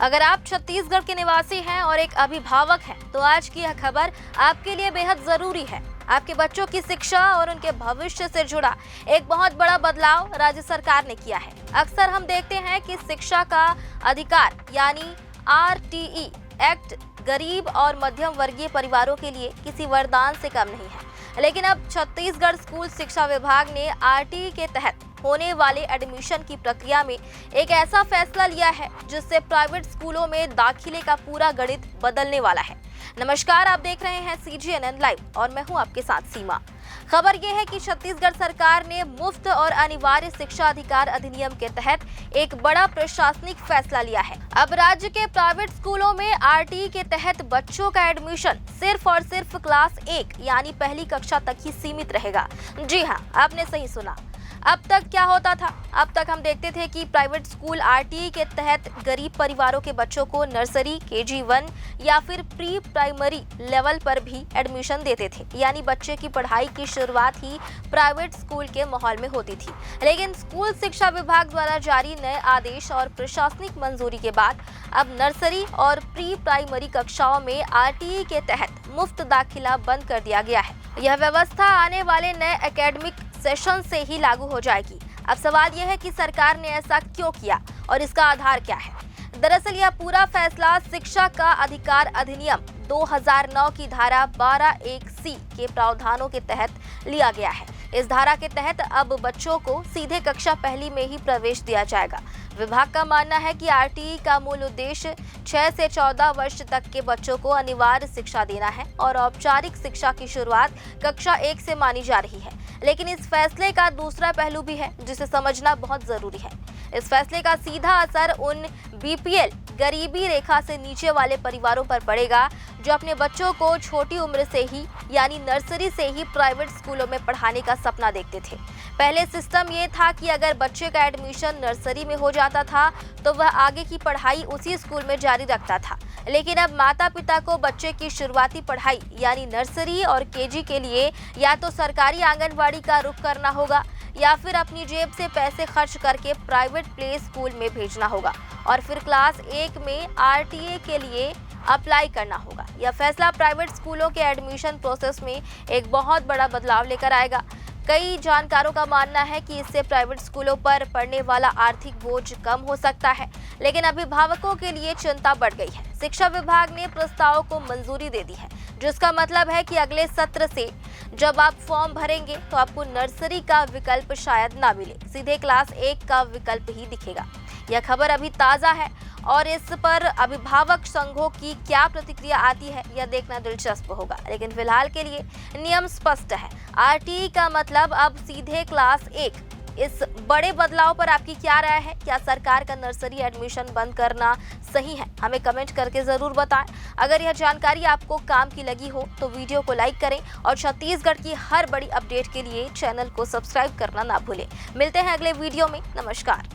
अगर आप छत्तीसगढ़ के निवासी हैं और एक अभिभावक हैं, तो आज की यह खबर आपके लिए बेहद जरूरी है। आपके बच्चों की शिक्षा और उनके भविष्य से जुड़ा एक बहुत बड़ा बदलाव राज्य सरकार ने किया है। अक्सर हम देखते हैं कि शिक्षा का अधिकार यानी RTE एक्ट गरीब और मध्यम वर्गीय परिवारों के लिए किसी वरदान से कम नहीं है, लेकिन अब छत्तीसगढ़ स्कूल शिक्षा विभाग ने RTE के तहत होने वाले एडमिशन की प्रक्रिया में एक ऐसा फैसला लिया है जिससे प्राइवेट स्कूलों में दाखिले का पूरा गणित बदलने वाला है। नमस्कार, आप देख रहे हैं CGNN लाइव और मैं हूं आपके साथ सीमा। खबर यह है कि छत्तीसगढ़ सरकार ने मुफ्त और अनिवार्य शिक्षा अधिकार अधिनियम के तहत एक बड़ा प्रशासनिक फैसला लिया है। अब राज्य के प्राइवेट स्कूलों में RTE के तहत बच्चों का एडमिशन सिर्फ और सिर्फ क्लास 1 यानी पहली कक्षा तक ही सीमित रहेगा। जी हाँ, आपने सही सुना। अब तक क्या होता था? अब तक हम देखते थे कि प्राइवेट स्कूल RTE के तहत गरीब परिवारों के बच्चों को नर्सरी, KG1 या फिर प्री प्राइमरी लेवल पर भी एडमिशन देते थे, यानी बच्चे की पढ़ाई की शुरुआत ही प्राइवेट स्कूल के माहौल में होती थी। लेकिन स्कूल शिक्षा विभाग द्वारा जारी नए आदेश और प्रशासनिक मंजूरी के बाद अब नर्सरी और प्री प्राइमरी कक्षाओं में RTE के तहत मुफ्त दाखिला बंद कर दिया गया है। यह व्यवस्था आने वाले नए एकेडमिक सेशन से ही लागू हो जाएगी। अब सवाल यह है कि सरकार ने ऐसा क्यों किया और इसका आधार क्या है? दरअसल यह पूरा फैसला शिक्षा का अधिकार अधिनियम 2009 की धारा 12(1)(c) के प्रावधानों के तहत लिया गया है। इस धारा के तहत अब बच्चों को सीधे कक्षा पहली में ही प्रवेश दिया जाएगा। विभाग का मानना है कि RTE का मूल उद्देश्य 6 से 14 वर्ष तक के बच्चों को अनिवार्य शिक्षा देना है और औपचारिक शिक्षा की शुरुआत कक्षा 1 से मानी जा रही है। लेकिन इस फैसले का दूसरा पहलू भी है जिसे समझना बहुत जरूरी है। इस फैसले का सीधा असर उन BPL गरीबी रेखा से नीचे वाले परिवारों पर पड़ेगा जो अपने बच्चों को छोटी उम्र से ही यानी नर्सरी से ही प्राइवेट स्कूलों में पढ़ाने का सपना देखते थे। पहले सिस्टम ये था कि अगर बच्चे का एडमिशन नर्सरी में हो जाता था तो वह आगे की पढ़ाई उसी स्कूल में जारी रखता था। लेकिन अब माता पिता को बच्चे की शुरुआती पढ़ाई यानी नर्सरी और KG के लिए या तो सरकारी आंगनवाड़ी का रुख करना होगा या फिर अपनी जेब से पैसे खर्च करके प्राइवेट प्ले स्कूल में भेजना होगा और फिर क्लास 1 में RTE के लिए अप्लाई करना होगा। यह फैसला प्राइवेट स्कूलों के एडमिशन प्रोसेस में एक बहुत बड़ा बदलाव लेकर आएगा। कई जानकारों का मानना है कि इससे प्राइवेट स्कूलों पर पड़ने वाला आर्थिक बोझ कम हो सकता है, लेकिन अभिभावकों के लिए चिंता बढ़ गई है। शिक्षा विभाग ने प्रस्ताव को मंजूरी दे दी है, जिसका मतलब है कि अगले सत्र से जब आप फॉर्म भरेंगे तो आपको नर्सरी का विकल्प शायद ना मिले, सीधे क्लास 1 का विकल्प ही दिखेगा। यह खबर अभी ताज़ा है और इस पर अभिभावक संघों की क्या प्रतिक्रिया आती है यह देखना दिलचस्प होगा। लेकिन फिलहाल के लिए नियम स्पष्ट है, RTE का मतलब अब सीधे क्लास 1। इस बड़े बदलाव पर आपकी क्या राय है? क्या सरकार का नर्सरी एडमिशन बंद करना सही है? हमें कमेंट करके जरूर बताएं। अगर यह जानकारी आपको काम की लगी हो तो वीडियो को लाइक करें और छत्तीसगढ़ की हर बड़ी अपडेट के लिए चैनल को सब्सक्राइब करना ना भूलें। मिलते हैं अगले वीडियो में। नमस्कार।